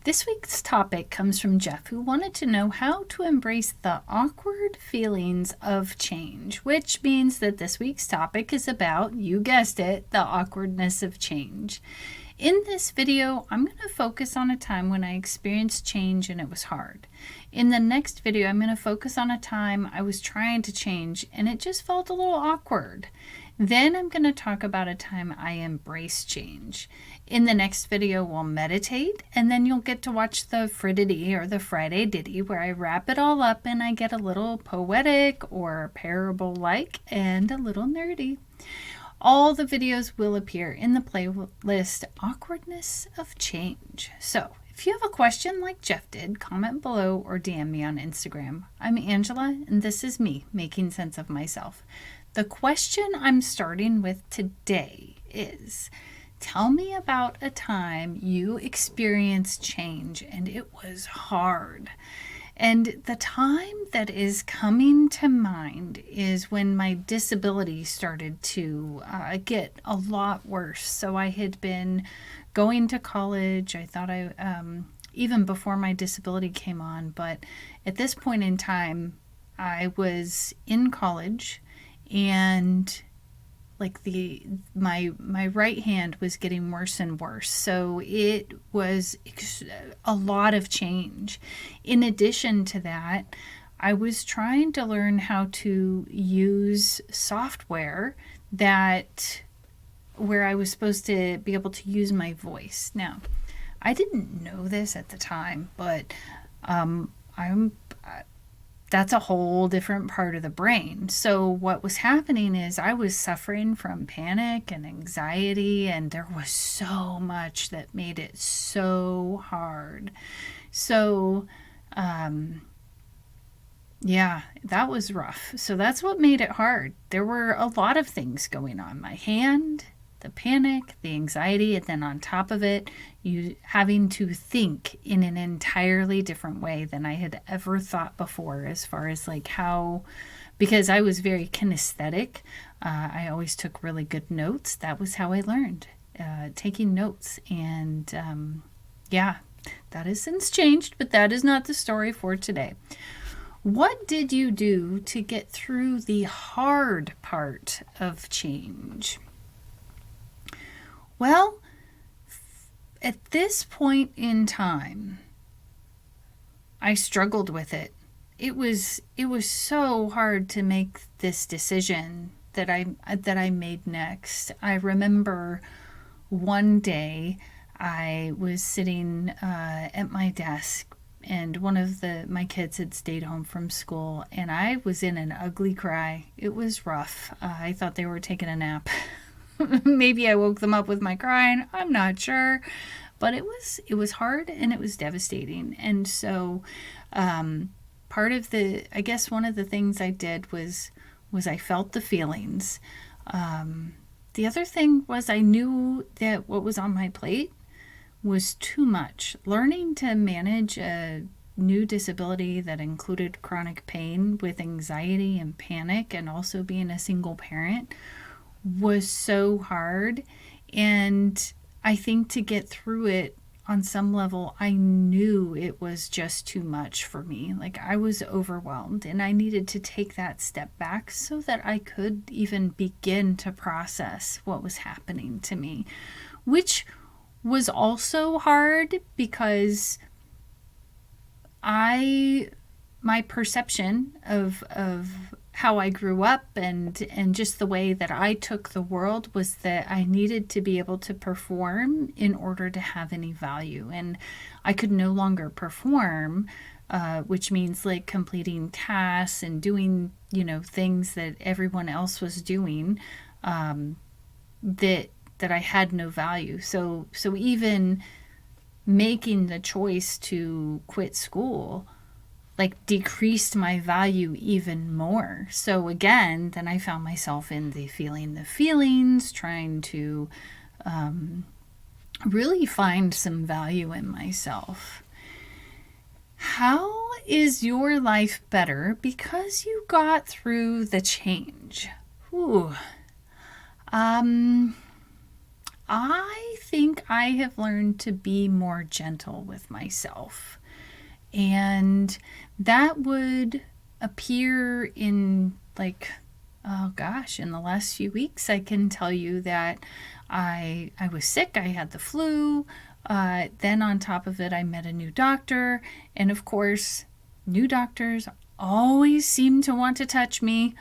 This week's topic comes from Jeff, who wanted to know how to embrace the awkward feelings of change, which means that this week's topic is about, you guessed it, the awkwardness of change. In this video, I'm going to focus on a time when I experienced change and it was hard. In the next video, I'm going to focus on a time I was trying to change and it just felt a little awkward. Then I'm going to talk about a time I embraced change. In the next video, we'll meditate, and then you'll get to watch the Friday or the Friday Ditty, where I wrap it all up and I get a little poetic or parable-like and a little nerdy. All the videos will appear in the playlist Awkwardness of Change. So if you have a question like Jeff did, comment below or DM me on Instagram. I'm Angela, and this is me making sense of myself. The question I'm starting with today is, tell me about a time you experienced change and it was hard. And the time that is coming to mind is when my disability started to get a lot worse. So I had been going to college. I thought even before my disability came on, but at this point in time, I was in college and like my right hand was getting worse and worse. So it was a lot of change. In addition to that, I was trying to learn how to use software where I was supposed to be able to use my voice. Now, I didn't know this at the time, but that's a whole different part of the brain. So what was happening is I was suffering from panic and anxiety, and there was so much that made it so hard. So, yeah, that was rough. So that's what made it hard. There were a lot of things going on. My hand, the panic, the anxiety, and then on top of it, you having to think in an entirely different way than I had ever thought before, as far as like because I was very kinesthetic. I always took really good notes. That was how I learned, taking notes. And yeah, that has since changed, but that is not the story for today. What did you do to get through the hard part of change? Well, at this point in time, I struggled with it. It was so hard to make this decision that I made next. I remember one day I was sitting at my desk, and one of my kids had stayed home from school, and I was in an ugly cry. It was rough. I thought they were taking a nap. Maybe I woke them up with my crying. I'm not sure. But it was hard and it was devastating. And so part of I guess one of the things I did was I felt the feelings. The other thing was I knew that what was on my plate was too much. Learning to manage a new disability that included chronic pain with anxiety and panic, and also being a single parent, was so hard. And I think to get through it on some level, I knew it was just too much for me. Like I was overwhelmed and I needed to take that step back so that I could even begin to process what was happening to me, which was also hard because my perception of how I grew up and just the way that I took the world was that I needed to be able to perform in order to have any value. And I could no longer perform, which means like completing tasks and doing, things that everyone else was doing, that I had no value. So even making the choice to quit school like decreased my value even more. So again, then I found myself in the feelings, trying to really find some value in myself. How is your life better because you got through the change? Ooh. I think I have learned to be more gentle with myself. And that would appear in, like, oh gosh, in the last few weeks, I can tell you that I was sick. I had the flu. Then on top of it, I met a new doctor. And of course, new doctors always seem to want to touch me.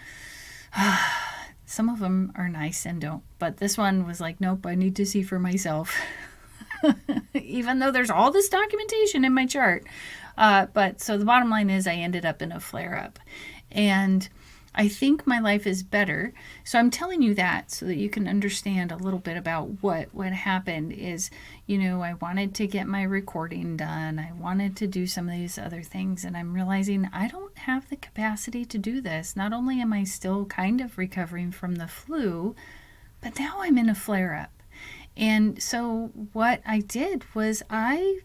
Some of them are nice and don't. But this one was like, nope, I need to see for myself. Even though there's all this documentation in my chart. But so the bottom line is I ended up in a flare-up. And I think my life is better. So I'm telling you that so that you can understand a little bit about what happened is, I wanted to get my recording done. I wanted to do some of these other things. And I'm realizing I don't have the capacity to do this. Not only am I still kind of recovering from the flu, but now I'm in a flare-up. And so what I did was I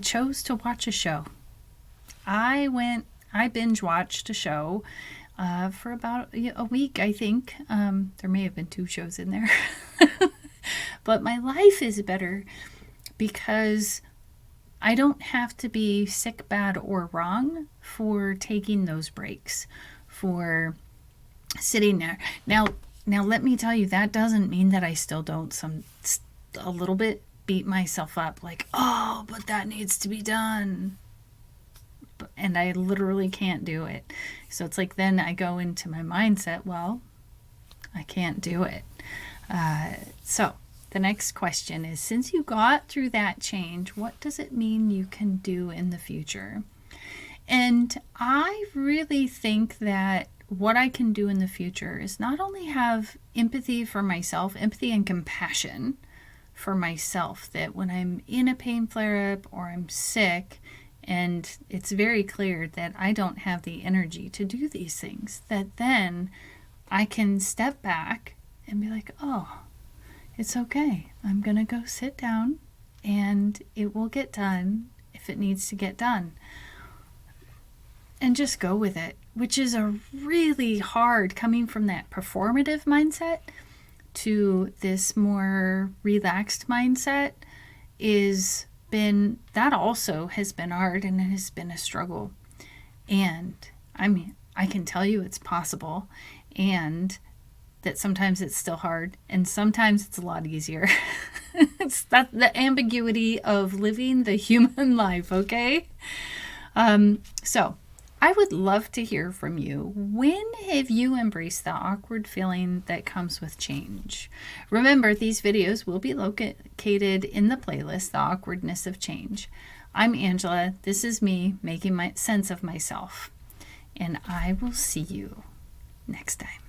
chose to watch a show. I binge watched a show for about a week, I think. There may have been 2 shows in there. But my life is better because I don't have to be sick, bad, or wrong for taking those breaks, for sitting there. Now let me tell you, that doesn't mean that I still don't a little bit beat myself up like, oh, but that needs to be done. And I literally can't do it. So it's like then I go into my mindset, well, I can't do it. So the next question is, since you got through that change, what does it mean you can do in the future? And I really think that what I can do in the future is not only have empathy for myself, empathy and compassion for myself, that when I'm in a pain flare-up or I'm sick and it's very clear that I don't have the energy to do these things, that then I can step back and be like, oh, it's okay. I'm going to go sit down and it will get done if it needs to get done. And just go with it, which is a really hard, coming from that performative mindset to this more relaxed mindset, that also has been hard, and it has been a struggle. And I mean, I can tell you it's possible, and that sometimes it's still hard, and sometimes it's a lot easier. It's that the ambiguity of living the human life, okay? So I would love to hear from you. When have you embraced the awkward feeling that comes with change? Remember, these videos will be located in the playlist, The Awkwardness of Change. I'm Angela. This is me making sense of myself. And I will see you next time.